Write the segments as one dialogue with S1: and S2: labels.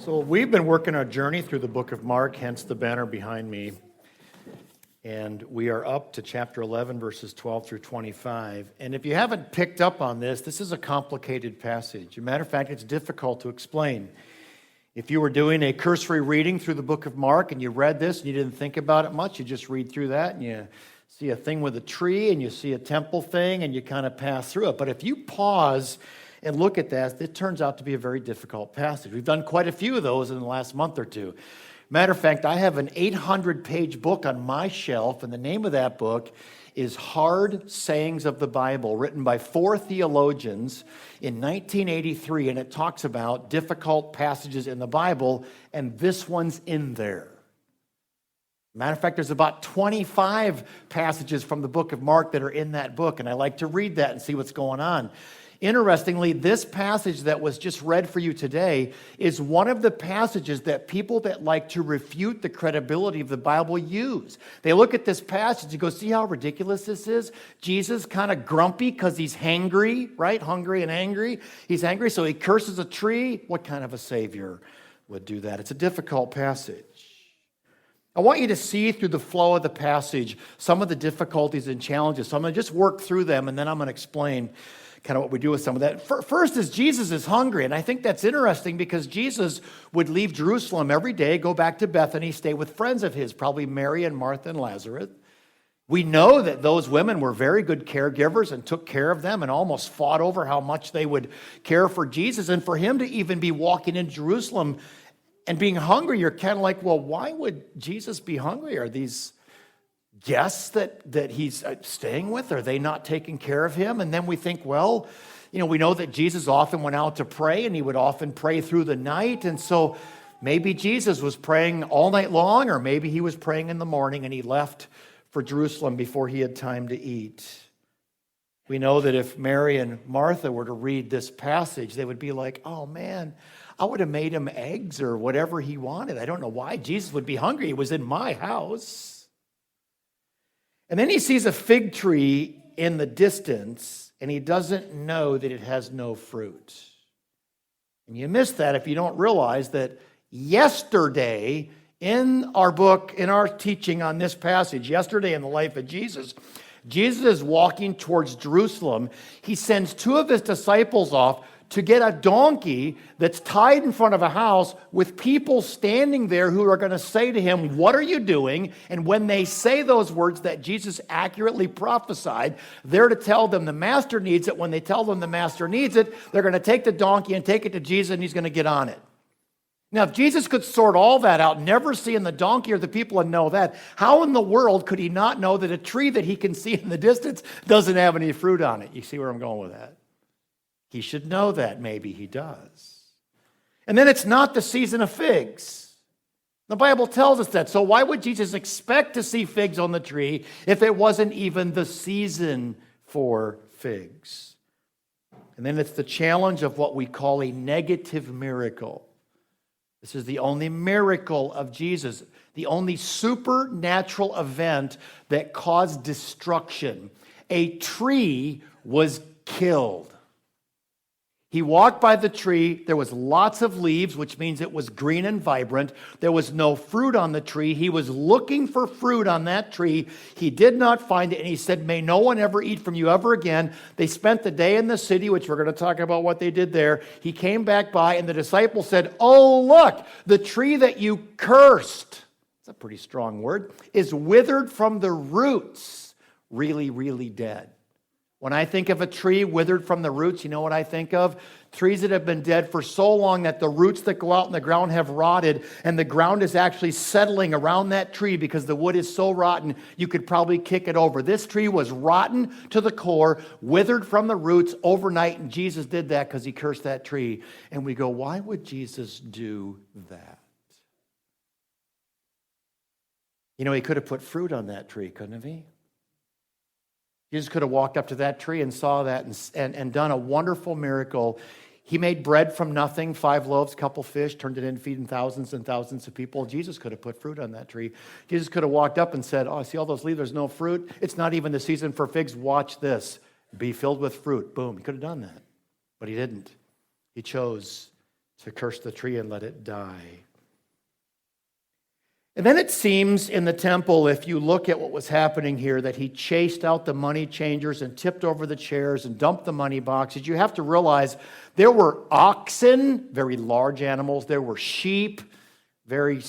S1: So we've been working our journey through the book of Mark, hence the banner behind me. And we are up to chapter 11, verses 12 through 25. And if you haven't picked up on this, this is a complicated passage. As a matter of fact, it's difficult to explain. If you were doing a cursory reading through the book of Mark and you read this and you didn't think about it much, you just read through that and you see a thing with a tree and you see a temple thing and you kind of pass through it. But if you pause and look at that, it turns out to be a very difficult passage. We've done quite a few of those in the last month or two. Matter of fact, I have an 800-page book on my shelf, and the name of that book is Hard Sayings of the Bible, written by 4 theologians in 1983, and it talks about difficult passages in the Bible, and this one's in there. Matter of fact, there's about 25 passages from the book of Mark that are in that book, and I like to read that and see what's going on. Interestingly, this passage that was just read for you today is one of the passages that people that like to refute the credibility of the Bible use. They look at this passage and go, see how ridiculous this is? Jesus kind of grumpy because he's hangry, right? Hungry and angry. He's angry, so he curses a tree. What kind of a Savior would do that? It's a difficult passage. I want you to see through the flow of the passage some of the difficulties and challenges. So I'm going to just work through them, and then I'm going to explain kind of what we do with some of that. First is Jesus is hungry, and I think that's interesting because Jesus would leave Jerusalem every day, go back to Bethany, stay with friends of his, probably Mary and Martha and Lazarus. We know that those women were very good caregivers and took care of them and almost fought over how much they would care for Jesus. And for him to even be walking in Jerusalem and being hungry, you're kind of like, well, why would Jesus be hungry? Are these guests that he's staying with? Are they not taking care of him? And then we think, well, we know that Jesus often went out to pray, and he would often pray through the night. And so maybe Jesus was praying all night long, or maybe he was praying in the morning and he left for Jerusalem before he had time to eat. We know that if Mary and Martha were to read this passage, they would be like, oh man, I would have made him eggs or whatever he wanted. I don't know why Jesus would be hungry. He was in my house. And then he sees a fig tree in the distance, and he doesn't know that it has no fruit. And you miss that if you don't realize that yesterday in our book, in our teaching on this passage, yesterday in the life of Jesus, Jesus is walking towards Jerusalem. He sends 2 of his disciples off to get a donkey that's tied in front of a house with people standing there who are going to say to him, what are you doing? And when they say those words that Jesus accurately prophesied, they're to tell them the master needs it. When they tell them the master needs it, they're going to take the donkey and take it to Jesus, and he's going to get on it. Now, if Jesus could sort all that out, never seeing the donkey or the people and know that, how in the world could he not know that a tree that he can see in the distance doesn't have any fruit on it? You see where I'm going with that? He should know that. Maybe he does. And then it's not the season of figs. The Bible tells us that. So why would Jesus expect to see figs on the tree if it wasn't even the season for figs? And then it's the challenge of what we call a negative miracle. This is the only miracle of Jesus, the only supernatural event that caused destruction. A tree was killed. He walked by the tree. There was lots of leaves, which means it was green and vibrant. There was no fruit on the tree. He was looking for fruit on that tree. He did not find it, and he said, may no one ever eat from you ever again. They spent the day in the city, which we're going to talk about what they did there. He came back by, and the disciples said, oh, look, the tree that you cursed, that's a pretty strong word, is withered from the roots, really, really dead. When I think of a tree withered from the roots, you know what I think of? Trees that have been dead for so long that the roots that go out in the ground have rotted, and the ground is actually settling around that tree because the wood is so rotten, you could probably kick it over. This tree was rotten to the core, withered from the roots overnight, and Jesus did that because he cursed that tree. And we go, why would Jesus do that? He could have put fruit on that tree, couldn't he? Jesus could have walked up to that tree and saw that and done a wonderful miracle. He made bread from nothing, 5 loaves, a couple fish, turned it into feeding thousands and thousands of people. Jesus could have put fruit on that tree. Jesus could have walked up and said, oh, I see all those leaves, there's no fruit. It's not even the season for figs. Watch this. Be filled with fruit. Boom. He could have done that. But he didn't. He chose to curse the tree and let it die. And then it seems in the temple, if you look at what was happening here, that he chased out the money changers and tipped over the chairs and dumped the money boxes. You have to realize there were oxen, very large animals. There were sheep, very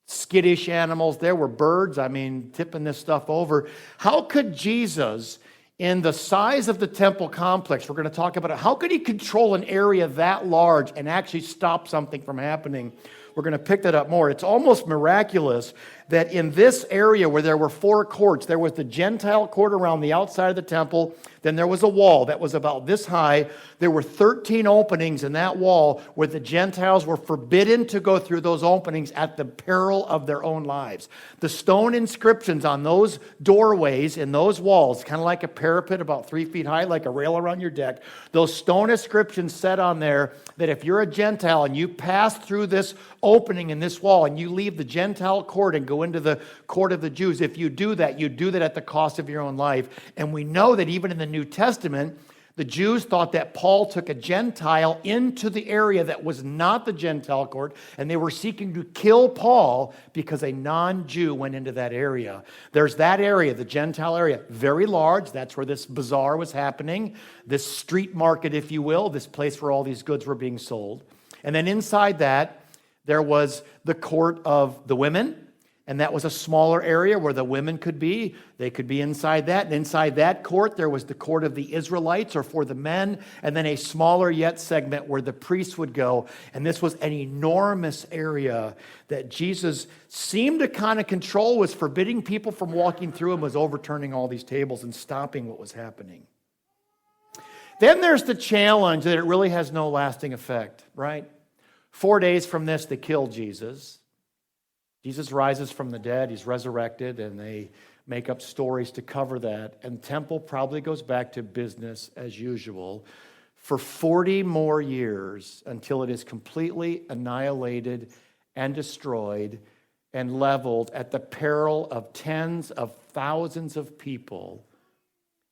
S1: skittish animals. There were birds, tipping this stuff over. How could Jesus, in the size of the temple complex, we're going to talk about it, how could he control an area that large and actually stop something from happening? We're going to pick that up more. It's almost miraculous that in this area where there were 4 courts, there was the Gentile court around the outside of the temple, then there was a wall that was about this high. There were 13 openings in that wall where the Gentiles were forbidden to go through those openings at the peril of their own lives. The stone inscriptions on those doorways in those walls, kind of like a parapet about 3 feet high, like a rail around your deck, those stone inscriptions said on there that if you're a Gentile and you pass through this opening in this wall and you leave the Gentile court and go into the court of the Jews, if you do that at the cost of your own life. And we know that even in the New Testament, the Jews thought that Paul took a Gentile into the area that was not the Gentile court, and they were seeking to kill Paul because a non-Jew went into that area. There's that area, the Gentile area, very large. That's where this bazaar was happening, this street market, if you will, this place where all these goods were being sold. And then inside that, there was the court of the women, and that was a smaller area where the women could be. They could be inside that. And inside that court, there was the court of the Israelites, or for the men, and then a smaller yet segment where the priests would go. And this was an enormous area that Jesus seemed to kind of control, was forbidding people from walking through, and was overturning all these tables and stopping what was happening. Then there's the challenge that it really has no lasting effect, right? 4 days from this, they kill Jesus. Jesus rises from the dead, he's resurrected, and they make up stories to cover that. And the temple probably goes back to business as usual for 40 more years until it is completely annihilated and destroyed and leveled at the peril of tens of thousands of people.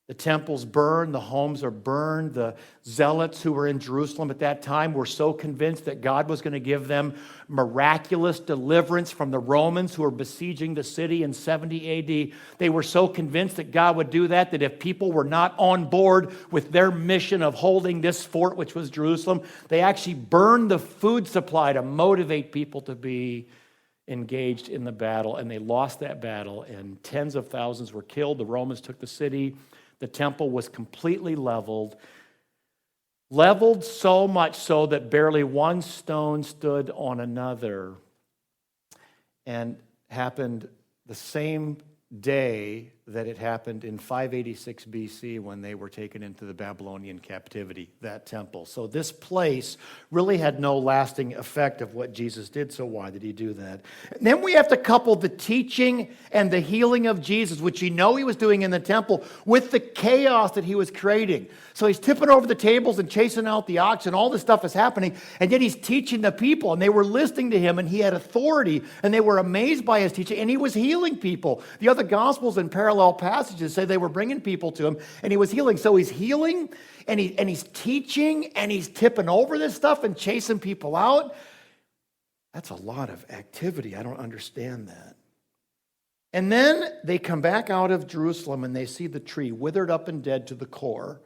S1: The temple's burned, the homes are burned. The zealots who were in Jerusalem at that time were so convinced that God was going to give them miraculous deliverance from the Romans who were besieging the city in 70 AD. They were so convinced that God would do that if people were not on board with their mission of holding this fort, which was Jerusalem, they actually burned the food supply to motivate people to be engaged in the battle. And they lost that battle, and tens of thousands were killed. The Romans took the city. The temple was completely leveled so much so that barely one stone stood on another, and happened the same day that it happened in 586 BC when they were taken into the Babylonian captivity, that temple. So this place really had no lasting effect of what Jesus did, so why did he do that? And then we have to couple the teaching and the healing of Jesus, which he was doing in the temple, with the chaos that he was creating. So he's tipping over the tables and chasing out the oxen, all this stuff is happening, and yet he's teaching the people, and they were listening to him, and he had authority, and they were amazed by his teaching, and he was healing people. The other Gospels and parallel passages say they were bringing people to him, and he was healing. So he's healing, and he's teaching, and he's tipping over this stuff and chasing people out. That's a lot of activity. I don't understand that. And then they come back out of Jerusalem, and they see the tree withered up and dead to the core.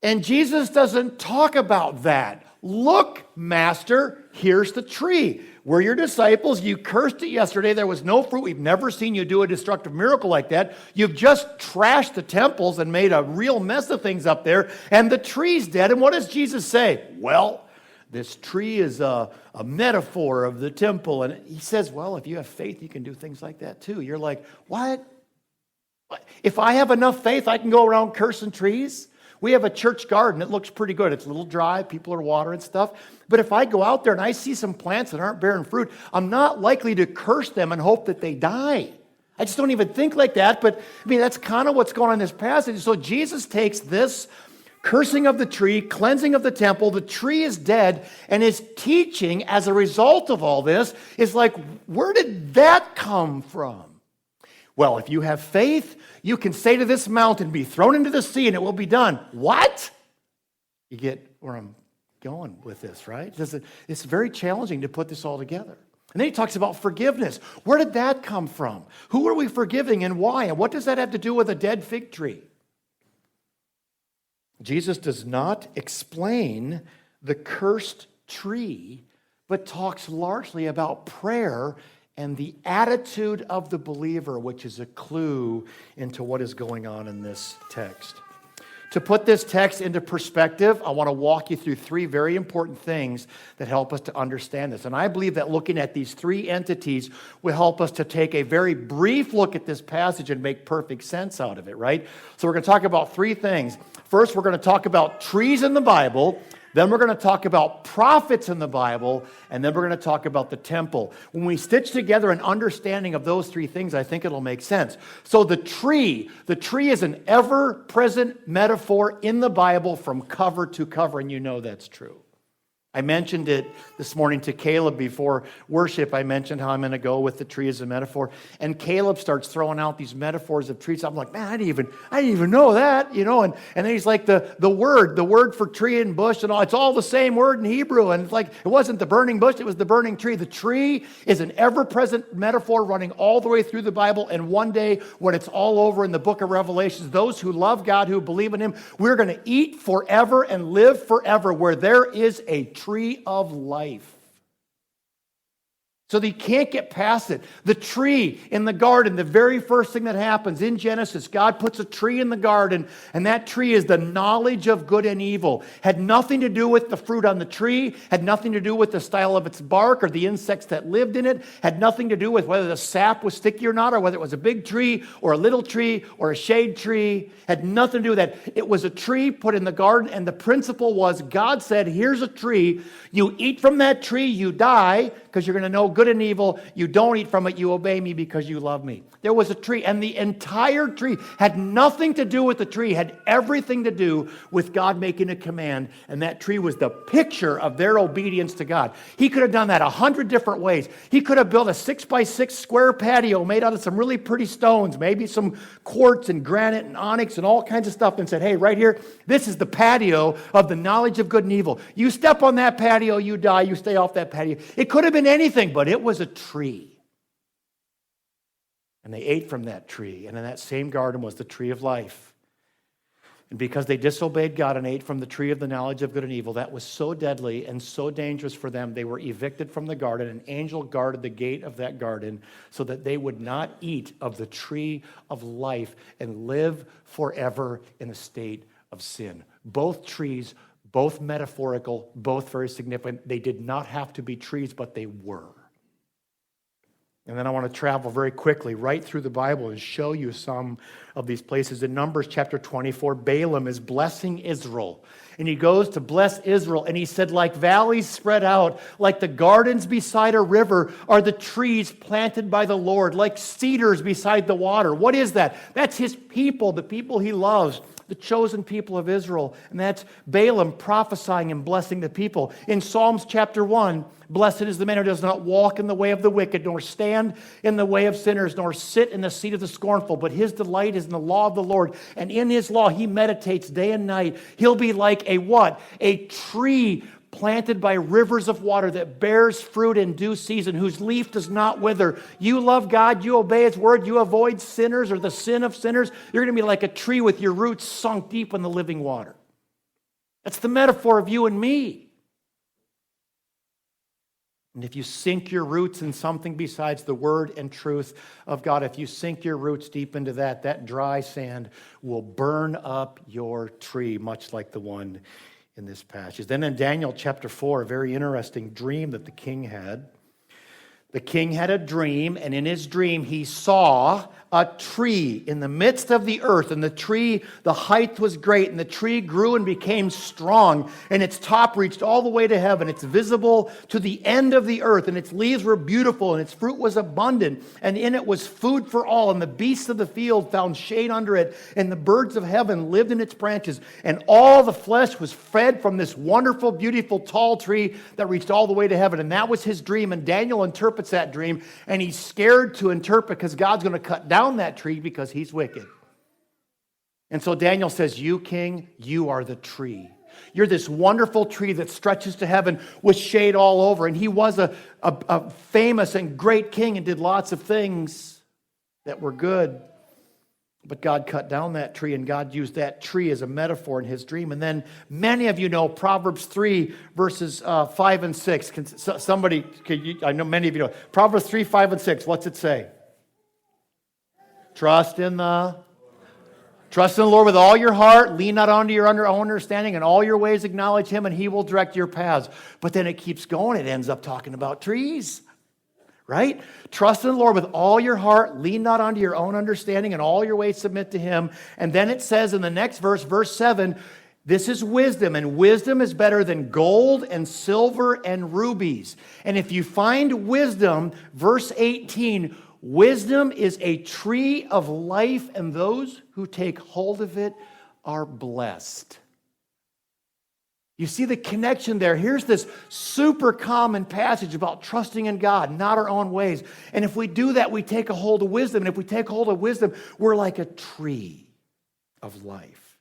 S1: And Jesus doesn't talk about that. Look, Master, here's the tree. We're your disciples. You cursed it yesterday. There was no fruit. We've never seen you do a destructive miracle like that. You've just trashed the temples and made a real mess of things up there, and the tree's dead. And what does Jesus say? Well, this tree is a metaphor of the temple. And he says, well, if you have faith, you can do things like that too. You're like, what? If I have enough faith, I can go around cursing trees? We have a church garden. It looks pretty good. It's a little dry. People are watering stuff. But if I go out there and I see some plants that aren't bearing fruit, I'm not likely to curse them and hope that they die. I just don't even think like that. But that's kind of what's going on in this passage. So Jesus takes this cursing of the tree, cleansing of the temple, the tree is dead, and his teaching as a result of all this is like, where did that come from? Well, if you have faith, you can say to this mountain, be thrown into the sea, and it will be done. What? You get where I'm going with this, right? It's very challenging to put this all together. And then he talks about forgiveness. Where did that come from? Who are we forgiving and why? And what does that have to do with a dead fig tree? Jesus does not explain the cursed tree, but talks largely about prayer and the attitude of the believer, which is a clue into what is going on in this text. To put this text into perspective, I want to walk you through three very important things that help us to understand this. And I believe that looking at these three entities will help us to take a very brief look at this passage and make perfect sense out of it, right? So we're going to talk about three things. First, we're going to talk about trees in the Bible. Then we're going to talk about prophets in the Bible, and then we're going to talk about the temple. When we stitch together an understanding of those three things, I think it'll make sense. So the tree is an ever-present metaphor in the Bible from cover to cover, and you know that's true. I mentioned it this morning to Caleb before worship. I mentioned how I'm going to go with the tree as a metaphor. And Caleb starts throwing out these metaphors of trees. I'm like, man, I didn't even know that, And then he's like, the word for tree and bush and all, it's all the same word in Hebrew. And it's like, it wasn't the burning bush, it was the burning tree. The tree is an ever-present metaphor running all the way through the Bible. And one day, when it's all over in the book of Revelations, those who love God, who believe in Him, we're going to eat forever and live forever where there is a tree of life. So they can't get past it. The tree in the garden, the very first thing that happens in Genesis, God puts a tree in the garden, and that tree is the knowledge of good and evil. Had nothing to do with the fruit on the tree, had nothing to do with the style of its bark or the insects that lived in it, had nothing to do with whether the sap was sticky or not, or whether it was a big tree or a little tree or a shade tree. Had nothing to do with that. It was a tree put in the garden, and the principle was God said, here's a tree. You eat from that tree, you die, because you're going to know good and evil. You don't eat from it, you obey me because you love me. There was a tree, and the entire tree had nothing to do with the tree, had everything to do with God making a command, and that tree was the picture of their obedience to God. He could have done that 100 different ways. He could have built a 6x6 square patio made out of some really pretty stones, maybe some quartz and granite and onyx and all kinds of stuff, and said, hey, right here, this is the patio of the knowledge of good and evil. You step on that patio, you die, you stay off that patio. It could have been anything, but it was a tree. And they ate from that tree. And in that same garden was the tree of life. And because they disobeyed God and ate from the tree of the knowledge of good and evil, that was so deadly and so dangerous for them, they were evicted from the garden. An angel guarded the gate of that garden so that they would not eat of the tree of life and live forever in a state of sin. Both trees, both metaphorical, both very significant. They did not have to be trees, but they were. And then I want to travel very quickly right through the Bible and show you some of these places. In Numbers chapter 24, Balaam is blessing Israel. And he goes to bless Israel, and he said, like valleys spread out, like the gardens beside a river, are the trees planted by the Lord, like cedars beside the water. What is that? That's his people, the people he loves, the chosen people of Israel. And that's Balaam prophesying and blessing the people. In Psalms chapter 1, blessed is the man who does not walk in the way of the wicked, nor stand in the way of sinners, nor sit in the seat of the scornful. But his delight is in the law of the Lord, and in his law he meditates day and night. He'll be like a what? A tree planted by rivers of water that bears fruit in due season, whose leaf does not wither. You love God, you obey His word, you avoid sinners or the sin of sinners. You're going to be like a tree with your roots sunk deep in the living water. That's the metaphor of you and me. And if you sink your roots in something besides the word and truth of God, if you sink your roots deep into that, that dry sand will burn up your tree, much like the one in this passage. Then in Daniel chapter 4, a very interesting dream that the king had. The king had a dream, and in his dream he saw a tree in the midst of the earth, and the tree, the height was great, and the tree grew and became strong, and its top reached all the way to heaven. It's visible to the end of the earth, and its leaves were beautiful, and its fruit was abundant, and in it was food for all, and the beasts of the field found shade under it, and the birds of heaven lived in its branches, and all the flesh was fed from this wonderful, beautiful, tall tree that reached all the way to heaven. And that was his dream, and Daniel interprets that dream, and he's scared to interpret because God's going to cut down that tree because he's wicked. And so Daniel says, you, king, you are the tree. You're this wonderful tree that stretches to heaven with shade all over. And he was a famous and great king and did lots of things that were good. But God cut down that tree, and God used that tree as a metaphor in his dream. And then many of you know Proverbs 3, verses 5 and 6. I know many of you know. Proverbs 3, 5 and 6. What's it say? Trust in the Lord with all your heart. Lean not onto your own understanding. In all your ways acknowledge him, and he will direct your paths. But then it keeps going. It ends up talking about trees. Right? Trust in the Lord with all your heart. Lean not onto your own understanding. In all your ways submit to him. And then it says in the next verse, verse 7, this is wisdom. And wisdom is better than gold and silver and rubies. And if you find wisdom, verse 18, wisdom is a tree of life, and those who take hold of it are blessed. You see the connection there. Here's this super common passage about trusting in God, not our own ways. And if we do that, we take a hold of wisdom. And if we take hold of wisdom, we're like a tree of life.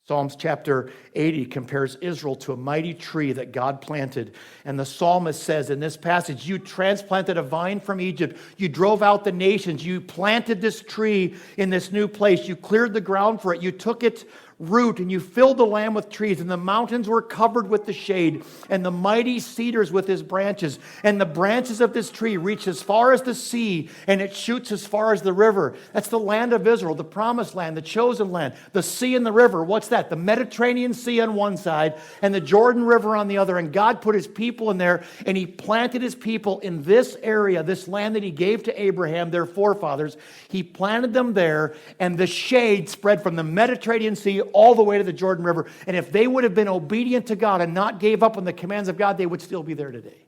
S1: Psalms chapter 80 compares Israel to a mighty tree that God planted. And the psalmist says in this passage, you transplanted a vine from Egypt. You drove out the nations. You planted this tree in this new place. You cleared the ground for it. You took its root, and you filled the land with trees, and the mountains were covered with the shade, and the mighty cedars with his branches. And the branches of this tree reach as far as the sea, and it shoots as far as the river. That's the land of Israel, the promised land, the chosen land, the sea and the river. What's that? The Mediterranean Sea on one side, and the Jordan River on the other. And God put his people in there, and he planted his people in this area, this land that he gave to Abraham, their forefathers. He planted them there, and the shade spread from the Mediterranean Sea all the way to the Jordan River. And if they would have been obedient to God and not gave up on the commands of God, they would still be there today.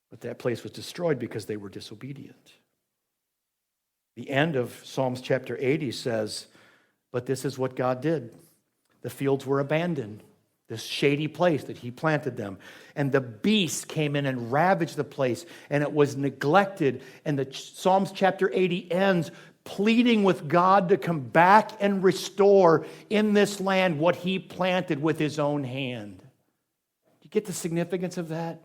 S1: But that place was destroyed because they were disobedient. The end of Psalms chapter 80 says, but this is what God did. The fields were abandoned, this shady place that he planted them. And the beast came in and ravaged the place, and it was neglected. And the Psalms chapter 80 ends pleading with God to come back and restore in this land what he planted with his own hand. Do you get the significance of that?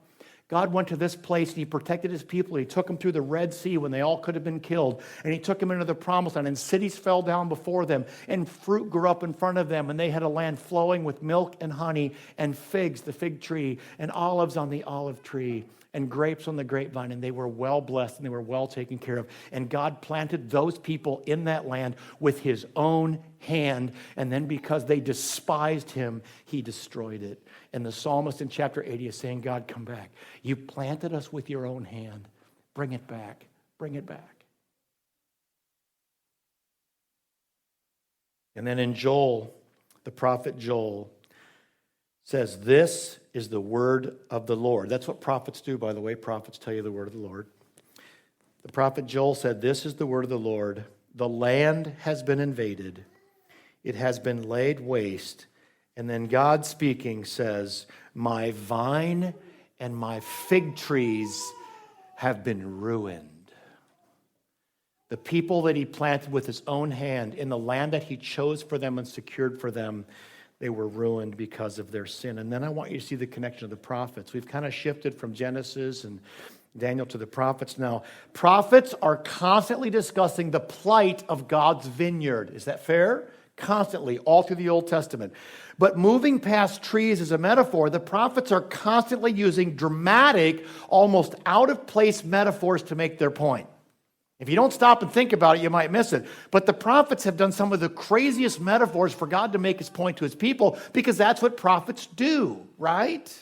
S1: God went to this place and he protected his people. He took them through the Red Sea when they all could have been killed. And he took them into the promised land, and cities fell down before them, and fruit grew up in front of them, and they had a land flowing with milk and honey, and figs, the fig tree, and olives on the olive tree, and grapes on the grapevine, and they were well blessed and they were well taken care of. And God planted those people in that land with his own hand, and then because they despised him, he destroyed it. And the psalmist in chapter 80 is saying, God, come back. You planted us with your own hand. Bring it back. Bring it back. And then in Joel, the prophet Joel says, this is the word of the Lord. That's what prophets do, by the way. Prophets tell you the word of the Lord. The prophet Joel said, this is the word of the Lord. The land has been invaded. It has been laid waste. And then God speaking says, my vine and my fig trees have been ruined. The people that he planted with his own hand in the land that he chose for them and secured for them, they were ruined because of their sin. And then I want you to see the connection of the prophets. We've kind of shifted from Genesis and Daniel to the prophets now. Prophets are constantly discussing the plight of God's vineyard. Is that fair? Constantly, all through the Old Testament. But moving past trees as a metaphor, the prophets are constantly using dramatic, almost out-of-place metaphors to make their point. If you don't stop and think about it, you might miss it. But the prophets have done some of the craziest metaphors for God to make his point to his people, because that's what prophets do, right?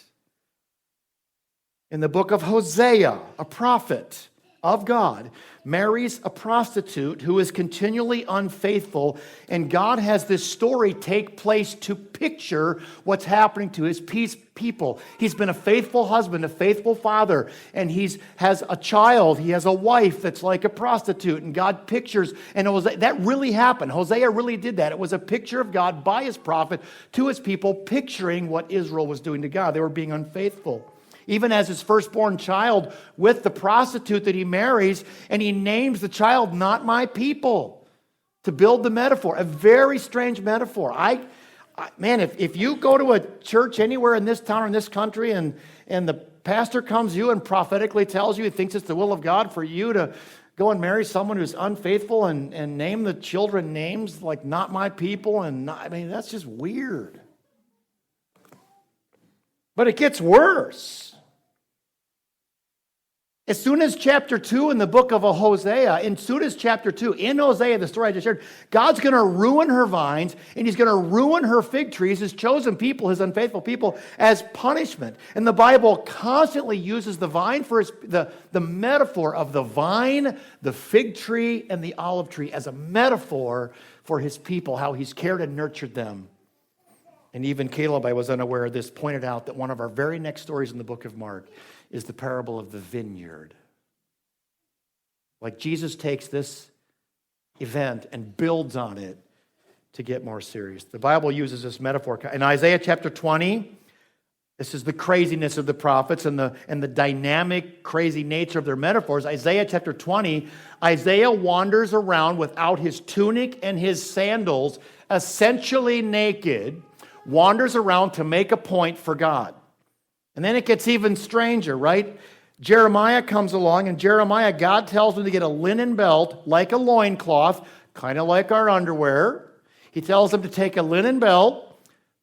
S1: In the book of Hosea, a prophet of God marries a prostitute who is continually unfaithful, and God has this story take place to picture what's happening to his people. He's been a faithful husband, a faithful father, and he has a child. He has a wife that's like a prostitute, and God pictures, and that really happened. Hosea really did that. It was a picture of God by his prophet to his people, picturing what Israel was doing to God. They were being unfaithful. Even as his firstborn child with the prostitute that he marries, and he names the child Not My People to build the metaphor. A very strange metaphor. Man, if you go to a church anywhere in this town or in this country and the pastor comes to you and prophetically tells you he thinks it's the will of God for you to go and marry someone who's unfaithful and name the children names like not my people, that's just weird. But it gets worse. As soon as chapter 2 in the book of Hosea, in chapter 2, in Hosea, the story I just shared, God's going to ruin her vines, and he's going to ruin her fig trees, his chosen people, his unfaithful people, as punishment. And the Bible constantly uses the vine for the metaphor of the vine, the fig tree, and the olive tree as a metaphor for his people, how he's cared and nurtured them. And even Caleb, I was unaware of this, pointed out that one of our very next stories in the book of Mark is the parable of the vineyard. Like Jesus takes this event and builds on it to get more serious. The Bible uses this metaphor. In Isaiah chapter 20, this is the craziness of the prophets and the dynamic, crazy nature of their metaphors. Isaiah chapter 20, Isaiah wanders around without his tunic and his sandals, essentially naked, wanders around to make a point for God. And then it gets even stranger, right? Jeremiah comes along, and God tells him to get a linen belt like a loincloth, kind of like our underwear. He tells him to take a linen belt,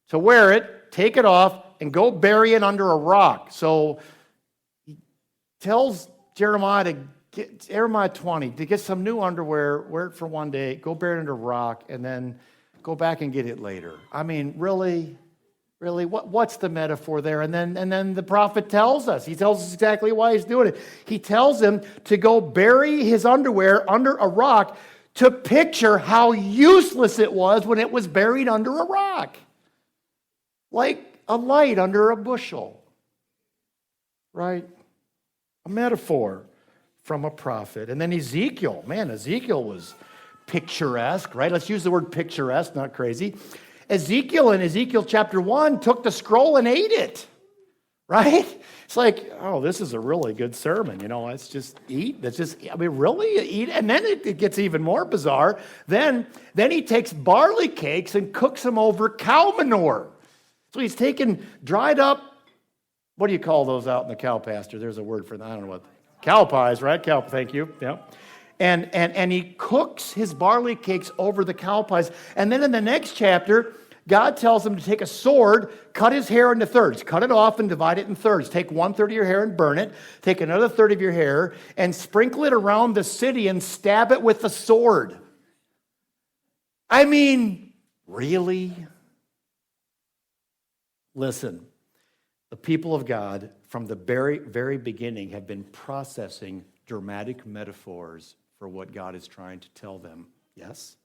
S1: to wear it, take it off, and go bury it under a rock. So he tells Jeremiah 20, to get some new underwear, wear it for one day, go bury it under a rock, and then go back and get it later. Really? Really, what's the metaphor there? And then the prophet tells us. He tells us exactly why he's doing it. He tells him to go bury his underwear under a rock to picture how useless it was when it was buried under a rock. Like a light under a bushel. Right? A metaphor from a prophet. And then Ezekiel. Man, Ezekiel was picturesque, right? Let's use the word picturesque, not crazy. Ezekiel in Ezekiel chapter 1 took the scroll and ate it, right? It's like, oh, this is a really good sermon. Let's just eat. Really eat. And then it gets even more bizarre. Then he takes barley cakes and cooks them over cow manure. So he's taken dried up, what do you call those out in the cow pasture? There's a word for that. I don't know what. Cow pies, right? Thank you. Yeah. And he cooks his barley cakes over the cow pies. And then in the next chapter, God tells him to take a sword, cut his hair into thirds. Cut it off and divide it in thirds. Take 1/3 of your hair and burn it. Take another third of your hair and sprinkle it around the city and stab it with the sword. Really? Listen, the people of God from the very, very beginning have been processing dramatic metaphors for what God is trying to tell them. Yes?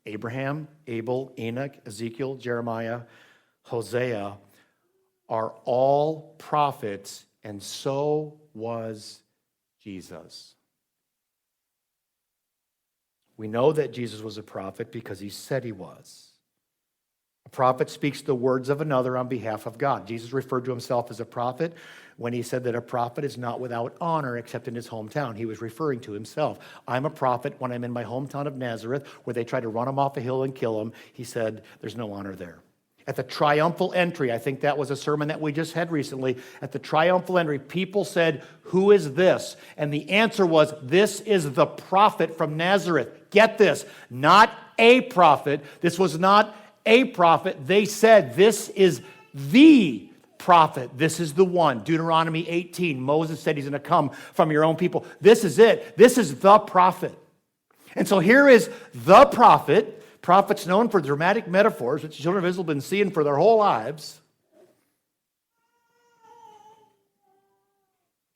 S1: Abraham, Abel, Enoch, Ezekiel, Jeremiah, Hosea are all prophets, and so was Jesus. We know that Jesus was a prophet because he said he was. A prophet speaks the words of another on behalf of God. Jesus referred to himself as a prophet when he said that a prophet is not without honor except in his hometown. He was referring to himself. I'm a prophet when I'm in my hometown of Nazareth, where they tried to run him off a hill and kill him. He said, there's no honor there. At the triumphal entry, I think that was a sermon that we just had recently. At the triumphal entry, people said, who is this? And the answer was, this is the prophet from Nazareth. Get this, not a prophet. This was not a prophet. They said, this is the prophet. This is the one. Deuteronomy 18. Moses said he's going to come from your own people. This is it. This is the prophet. And so here is the prophet. Prophets known for dramatic metaphors, which the children of Israel have been seeing for their whole lives.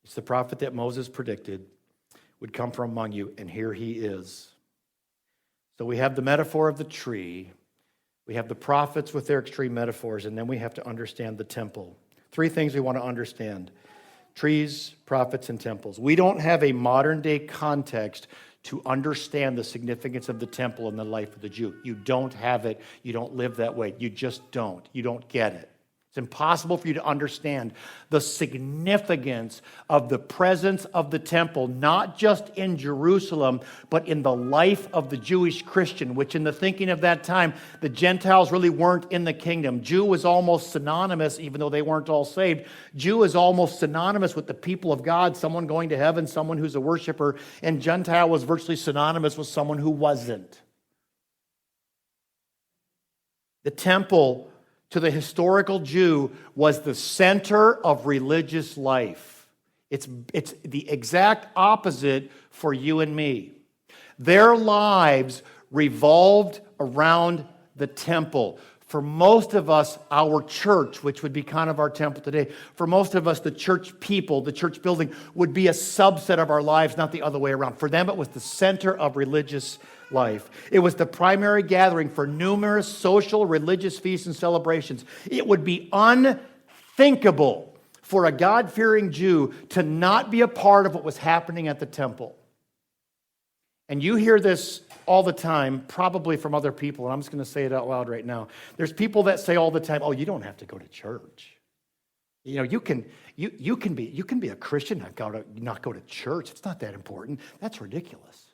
S1: It's the prophet that Moses predicted would come from among you, and here he is. So we have the metaphor of the tree. We have the prophets with their extreme metaphors, and then we have to understand the temple. 3 things we want to understand: trees, prophets, and temples. We don't have a modern-day context to understand the significance of the temple in the life of the Jew. You don't have it. You don't live that way. You just don't. You don't get it. impossible for you to understand the significance of the presence of the temple, not just in Jerusalem, but in the life of the Jewish Christian, which in the thinking of that time, the Gentiles really weren't in the kingdom. Jew was almost synonymous, even though they weren't all saved. Jew is almost synonymous with the people of God, someone going to heaven, someone who's a worshiper, and Gentile was virtually synonymous with someone who wasn't. The temple, to the historical Jew, was the center of religious life. It's the exact opposite for you and me. Their lives revolved around the temple. For most of us, our church, which would be kind of our temple today, for most of us, the church people, the church building, would be a subset of our lives, not the other way around. For them, it was the center of religious life. It was the primary gathering for numerous social, religious feasts and celebrations. It would be unthinkable for a God-fearing Jew to not be a part of what was happening at the temple. And you hear this all the time, probably from other people, and I'm just going to say it out loud right now. There's people that say all the time, "Oh, you don't have to go to church. You know, you can be a Christian and not go to church. It's not that important." That's ridiculous.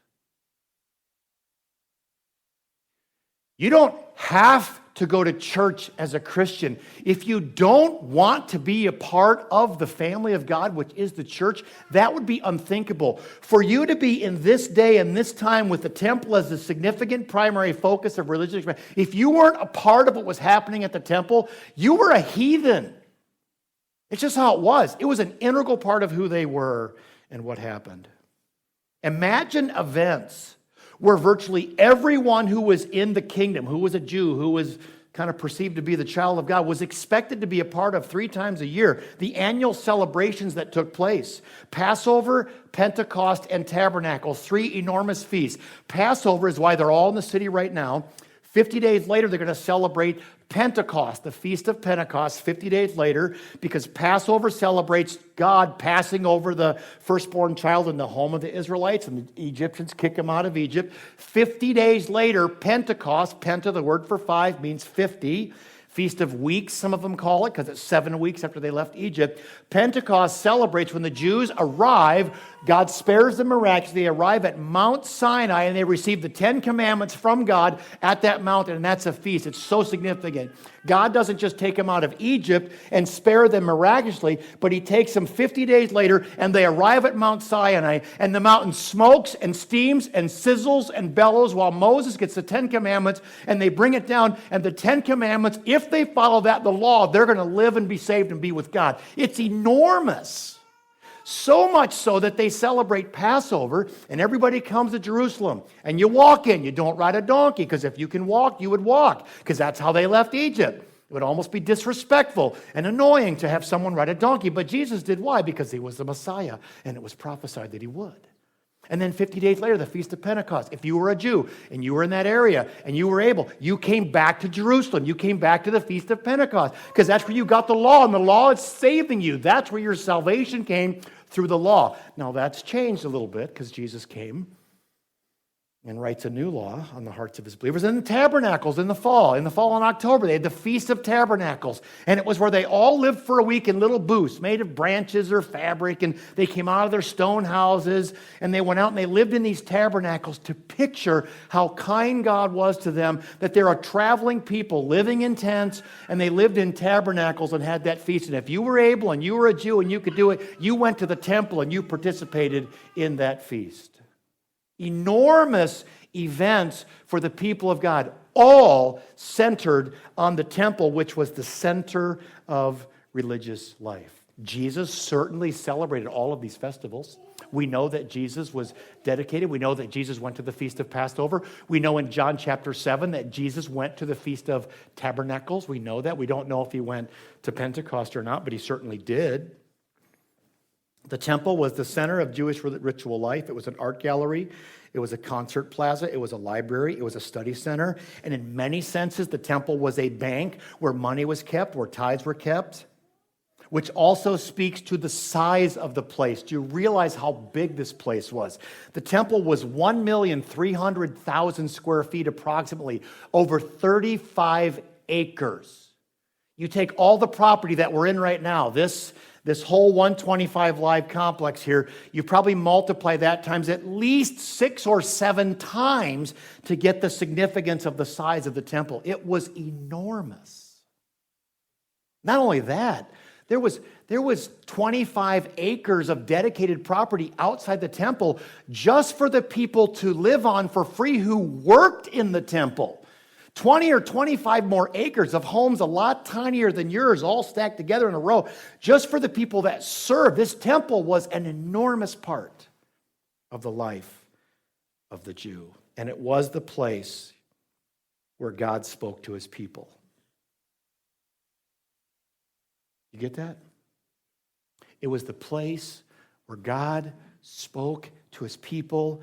S1: You don't have to go to church as a Christian. If you don't want to be a part of the family of God, which is the church, that would be unthinkable. For you to be in this day and this time with the temple as the significant primary focus of religious, if you weren't a part of what was happening at the temple, you were a heathen. It's just how it was. It was an integral part of who they were and what happened. Imagine events where virtually everyone who was in the kingdom, who was a Jew, who was kind of perceived to be the child of God, was expected to be a part of 3 times a year, the annual celebrations that took place. Passover, Pentecost, and Tabernacles, 3 enormous feasts. Passover is why they're all in the city right now. 50 days later, they're going to celebrate Pentecost, the Feast of Pentecost, 50 days later, because Passover celebrates God passing over the firstborn child in the home of the Israelites, and the Egyptians kick them out of Egypt. 50 days later, Pentecost, penta, the word for 5, means 50. Feast of Weeks, some of them call it, because it's 7 weeks after they left Egypt. Pentecost celebrates when the Jews arrive. God spares them miraculously. They arrive at Mount Sinai, and they receive the 10 Commandments from God at that mountain, and that's a feast. It's so significant. God doesn't just take them out of Egypt and spare them miraculously, but he takes them 50 days later, and they arrive at Mount Sinai, and the mountain smokes and steams and sizzles and bellows while Moses gets the 10 Commandments, and they bring it down, and the 10 Commandments, if they follow that, the law, they're going to live and be saved and be with God. It's enormous. So much so that they celebrate Passover, and everybody comes to Jerusalem. And you walk in. You don't ride a donkey, because if you can walk, you would walk, because that's how they left Egypt. It would almost be disrespectful and annoying to have someone ride a donkey. But Jesus did. Why? Because he was the Messiah, and it was prophesied that he would. And then 50 days later, the Feast of Pentecost. If you were a Jew and you were in that area and you were able, you came back to Jerusalem. You came back to the Feast of Pentecost, because that's where you got the law, and the law is saving you. That's where your salvation came, through the law. Now that's changed a little bit, because Jesus came and writes a new law on the hearts of his believers. And the tabernacles in the fall in October, they had the Feast of Tabernacles. And it was where they all lived for a week in little booths made of branches or fabric. And they came out of their stone houses, and they went out and they lived in these tabernacles to picture how kind God was to them, that they're a traveling people living in tents, and they lived in tabernacles and had that feast. And if you were able and you were a Jew and you could do it, you went to the temple and you participated in that feast. Enormous events for the people of God, all centered on the temple, which was the center of religious life. Jesus certainly celebrated all of these festivals. We know that Jesus was dedicated. We know that Jesus went to the Feast of Passover. We know in John chapter 7 that Jesus went to the Feast of Tabernacles. We know that. We don't know if he went to Pentecost or not, but he certainly did. The temple was the center of Jewish ritual life. It was an art gallery. It was a concert plaza. It was a library. It was a study center. And in many senses, the temple was a bank where money was kept, where tithes were kept, which also speaks to the size of the place. Do you realize how big this place was? The temple was 1,300,000 square feet approximately, over 35 acres. You take all the property that we're in right now, this whole 125 Live complex here, you probably multiply that times at least 6 or 7 times to get the significance of the size of the temple. It was enormous. Not only that, there was 25 acres of dedicated property outside the temple just for the people to live on for free who worked in the temple. 20 or 25 more acres of homes a lot tinier than yours, all stacked together in a row, just for the people that served. This temple was an enormous part of the life of the Jew. And it was the place where God spoke to his people. You get that? It was the place where God spoke to his people,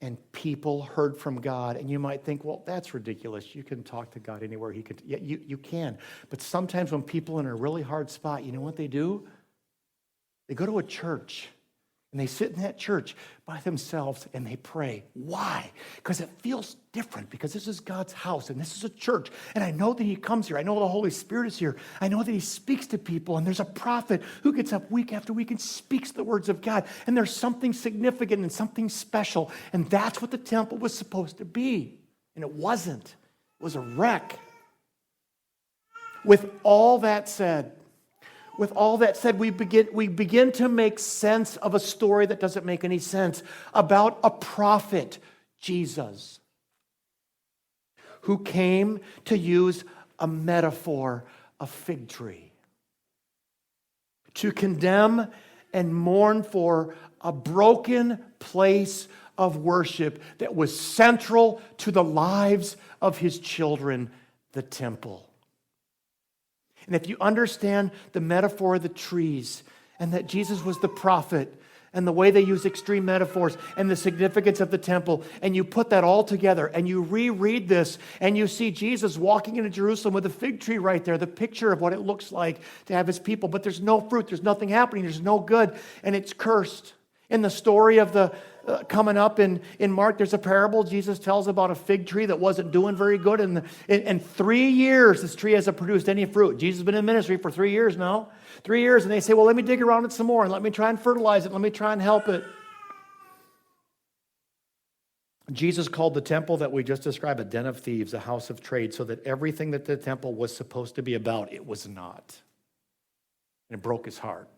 S1: and people heard from God. And you might think, well, that's ridiculous. You can talk to God anywhere. Yeah, you can. But sometimes when people are in a really hard spot, you know what they do? They go to a church, and they sit in that church by themselves, and they pray. Why? Because it feels different, because this is God's house, and this is a church, and I know that he comes here. I know the Holy Spirit is here. I know that he speaks to people, and there's a prophet who gets up week after week and speaks the words of God, and there's something significant and something special, and that's what the temple was supposed to be, and it wasn't. It was a wreck. With all that said, we begin to make sense of a story that doesn't make any sense about a prophet, Jesus, who came to use a metaphor, a fig tree, to condemn and mourn for a broken place of worship that was central to the lives of his children, the temple. And if you understand the metaphor of the trees, and that Jesus was the prophet, and the way they use extreme metaphors, and the significance of the temple, and you put that all together, and you reread this, and you see Jesus walking into Jerusalem with a fig tree right there, the picture of what it looks like to have his people, but there's no fruit, there's nothing happening, there's no good, and it's cursed. In the story of the coming up in Mark, there's a parable Jesus tells about a fig tree that wasn't doing very good. And in 3 years, this tree hasn't produced any fruit. Jesus has been in ministry for 3 years now. 3 years, and they say, well, let me dig around it some more, and let me try and fertilize it, let me try and help it. Jesus called the temple that we just described a den of thieves, a house of trade, so that everything that the temple was supposed to be about, it was not. And it broke his heart.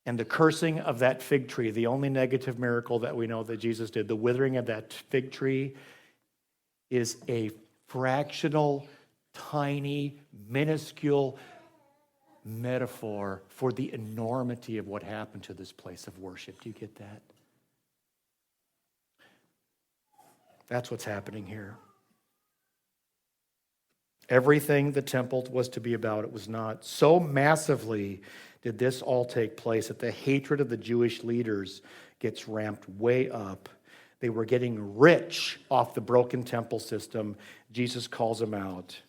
S1: And the cursing of that fig tree, the only negative miracle that we know that Jesus did, the withering of that fig tree, is a fractional, tiny, minuscule metaphor for the enormity of what happened to this place of worship. Do you get that? That's what's happening here. Everything the temple was to be about, it was not. So massively did this all take place that the hatred of the Jewish leaders gets ramped way up. They were getting rich off the broken temple system. Jesus calls them out,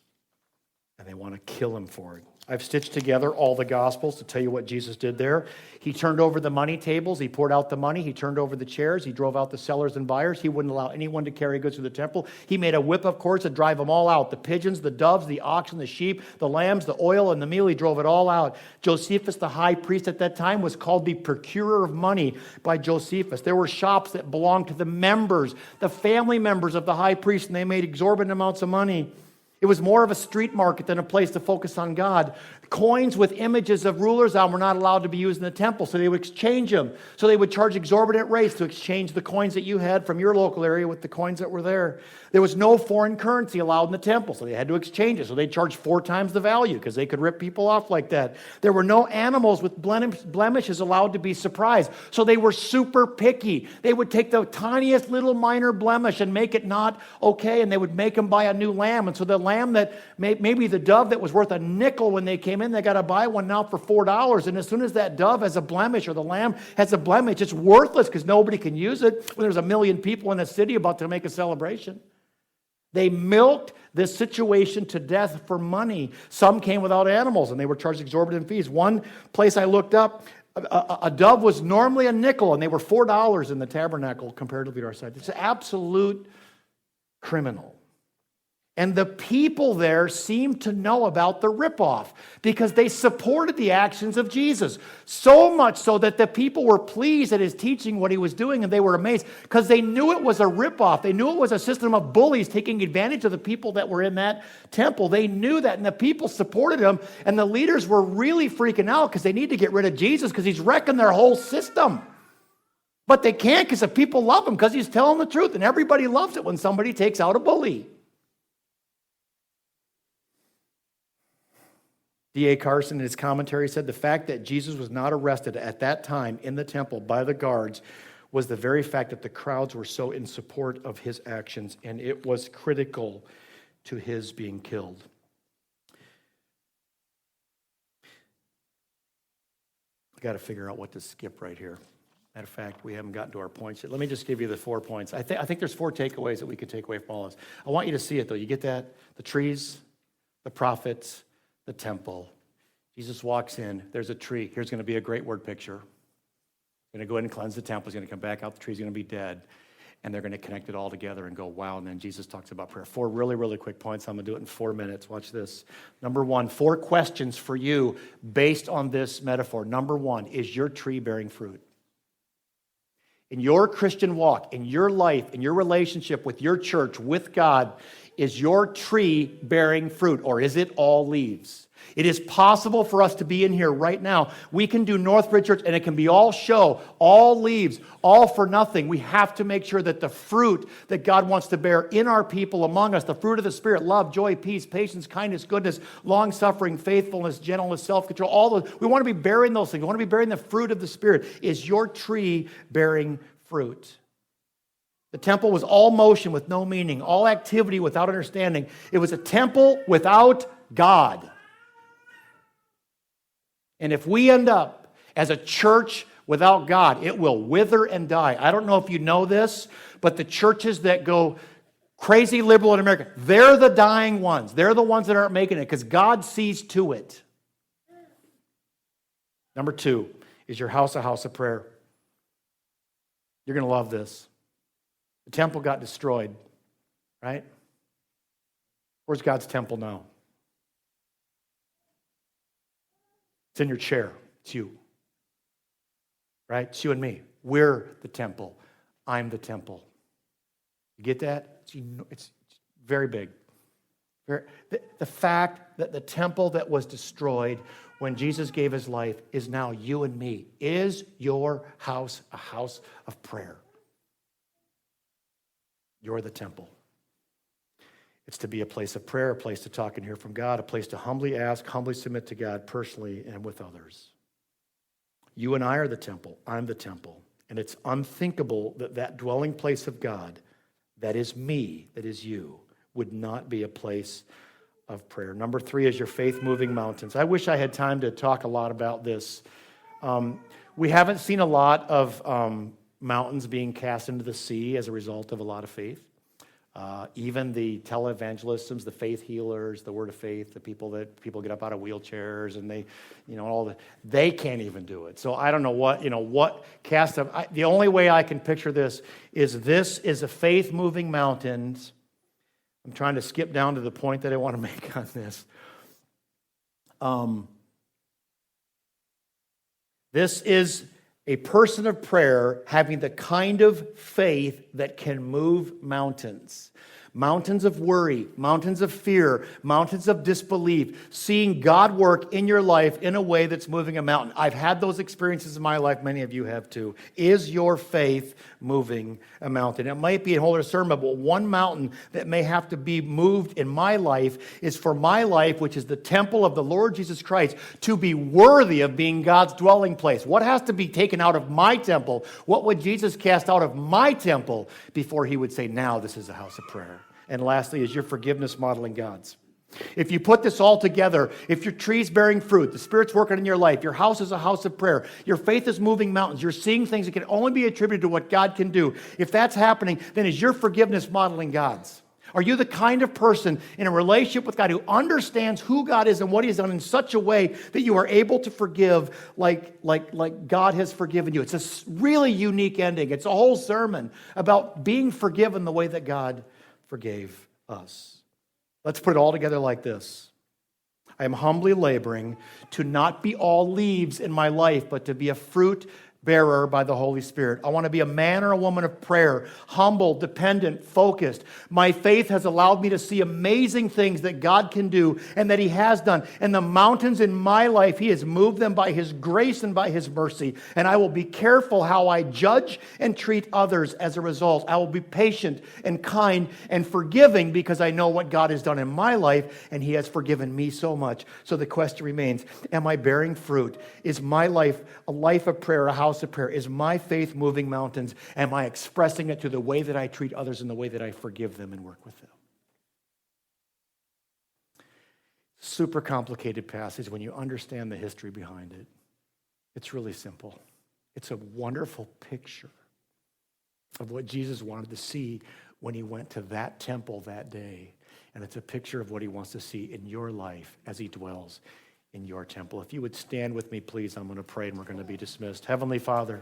S1: and they want to kill him for it. I've stitched together all the Gospels to tell you what Jesus did there. He turned over the money tables. He poured out the money. He turned over the chairs. He drove out the sellers and buyers. He wouldn't allow anyone to carry goods to the temple. He made a whip of cords to drive them all out. The pigeons, the doves, the oxen, the sheep, the lambs, the oil, and the meal. He drove it all out. Josephus, the high priest at that time, was called the procurer of money by Josephus. There were shops that belonged to the members, the family members of the high priest, and they made exorbitant amounts of money. It was more of a street market than a place to focus on God. Coins with images of rulers on were not allowed to be used in the temple, so they would exchange them. So they would charge exorbitant rates to exchange the coins that you had from your local area with the coins that were there. There was no foreign currency allowed in the temple, so they had to exchange it. So they charged 4 times the value because they could rip people off like that. There were no animals with blemishes allowed to be surprised, so they were super picky. They would take the tiniest little minor blemish and make it not okay, and they would make them buy a new lamb. And so the lamb that maybe the dove that was worth a nickel when they came in, they got to buy one now for $4. And as soon as that dove has a blemish or the lamb has a blemish, it's worthless because nobody can use it when there's 1 million people in the city about to make a celebration. They milked this situation to death for money. Some came without animals and they were charged exorbitant fees. One place I looked up, a dove was normally a nickel and they were $4 in the tabernacle comparatively to our side. It's absolute criminal. And the people there seemed to know about the ripoff because they supported the actions of Jesus. So much so that the people were pleased at his teaching, what he was doing, and they were amazed because they knew it was a ripoff. They knew it was a system of bullies taking advantage of the people that were in that temple. They knew that, and the people supported him, and the leaders were really freaking out because they need to get rid of Jesus because he's wrecking their whole system. But they can't because the people love him because he's telling the truth, and everybody loves it when somebody takes out a bully. D.A. Carson in his commentary said the fact that Jesus was not arrested at that time in the temple by the guards was the very fact that the crowds were so in support of his actions, and it was critical to his being killed. I've got to figure out what to skip right here. Matter of fact, we haven't gotten to our points yet. Let me just give you the 4 points. I think there's 4 takeaways that we could take away from all this. I want you to see it, though. You get that? The trees, the prophets, the temple. Jesus walks in. There's a tree. Here's going to be a great word picture. He's going to go ahead and cleanse the temple. He's going to come back out. The tree's going to be dead. And they're going to connect it all together and go, wow. And then Jesus talks about prayer. 4 really, really quick points. I'm going to do it in 4 minutes. Watch this. Number 1, 4 questions for you based on this metaphor. Number 1, is your tree bearing fruit? In your Christian walk, in your life, in your relationship with your church, with God, is your tree bearing fruit, or is it all leaves? It is possible for us to be in here right now. We can do Northbridge Church, and it can be all show, all leaves, all for nothing. We have to make sure that the fruit that God wants to bear in our people, among us, the fruit of the Spirit, love, joy, peace, patience, kindness, goodness, long-suffering, faithfulness, gentleness, self-control, all those. We want to be bearing those things. We want to be bearing the fruit of the Spirit. Is your tree bearing fruit? The temple was all motion with no meaning, all activity without understanding. It was a temple without God. And if we end up as a church without God, it will wither and die. I don't know if you know this, but the churches that go crazy liberal in America, they're the dying ones. They're the ones that aren't making it because God sees to it. Number 2, is your house a house of prayer? You're going to love this. The temple got destroyed, right? Where's God's temple now? It's in your chair. It's you. Right? It's you and me. We're the temple. I'm the temple. You get that? It's very big. The fact that the temple that was destroyed when Jesus gave his life is now you and me. Is your house a house of prayer? You're the temple. It's to be a place of prayer, a place to talk and hear from God, a place to humbly ask, humbly submit to God personally and with others. You and I are the temple. I'm the temple. And it's unthinkable that that dwelling place of God, that is me, that is you, would not be a place of prayer. Number 3 is your faith moving mountains. I wish I had time to talk a lot about this. We haven't seen a lot of mountains being cast into the sea as a result of a lot of faith. Even the televangelists, the faith healers, the word of faith, the people get up out of wheelchairs and they can't even do it. So I don't know what cast of. The only way I can picture this is a faith moving mountains. I'm trying to skip down to the point that I want to make on this. This is a person of prayer having the kind of faith that can move mountains. Mountains of worry, mountains of fear, mountains of disbelief, seeing God work in your life in a way that's moving a mountain. I've had those experiences in my life. Many of you have too. Is your faith moving a mountain? It might be a whole other sermon, but one mountain that may have to be moved in my life is for my life, which is the temple of the Lord Jesus Christ, to be worthy of being God's dwelling place. What has to be taken out of my temple? What would Jesus cast out of my temple before he would say, now this is a house of prayer? And lastly, is your forgiveness modeling God's? If you put this all together, if your tree's bearing fruit, the Spirit's working in your life, your house is a house of prayer, your faith is moving mountains, you're seeing things that can only be attributed to what God can do. If that's happening, then is your forgiveness modeling God's? Are you the kind of person in a relationship with God who understands who God is and what he has done in such a way that you are able to forgive like God has forgiven you? It's a really unique ending. It's a whole sermon about being forgiven the way that God forgave us. Let's put it all together like this. I am humbly laboring to not be all leaves in my life, but to be a fruit bearer by the Holy Spirit. I want to be a man or a woman of prayer, humble, dependent, focused. My faith has allowed me to see amazing things that God can do and that He has done. And the mountains in my life, He has moved them by His grace and by His mercy. And I will be careful how I judge and treat others as a result. I will be patient and kind and forgiving because I know what God has done in my life and He has forgiven me so much. So the question remains, am I bearing fruit? Is my life a life of prayer, a house of prayer? Is my faith moving mountains? Am I expressing it through the way that I treat others and the way that I forgive them and work with them? Super complicated passage when you understand the history behind it. It's really simple. It's a wonderful picture of what Jesus wanted to see when He went to that temple that day. And it's a picture of what He wants to see in your life as He dwells in your temple. If you would stand with me, please, I'm going to pray and we're going to be dismissed. Heavenly Father,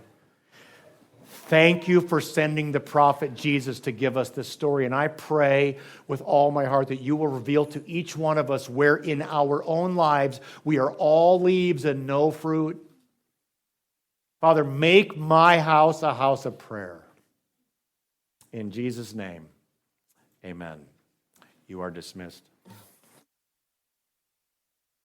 S1: thank You for sending the prophet Jesus to give us this story. And I pray with all my heart that You will reveal to each one of us where in our own lives we are all leaves and no fruit. Father, make my house a house of prayer. In Jesus' name, amen. You are dismissed.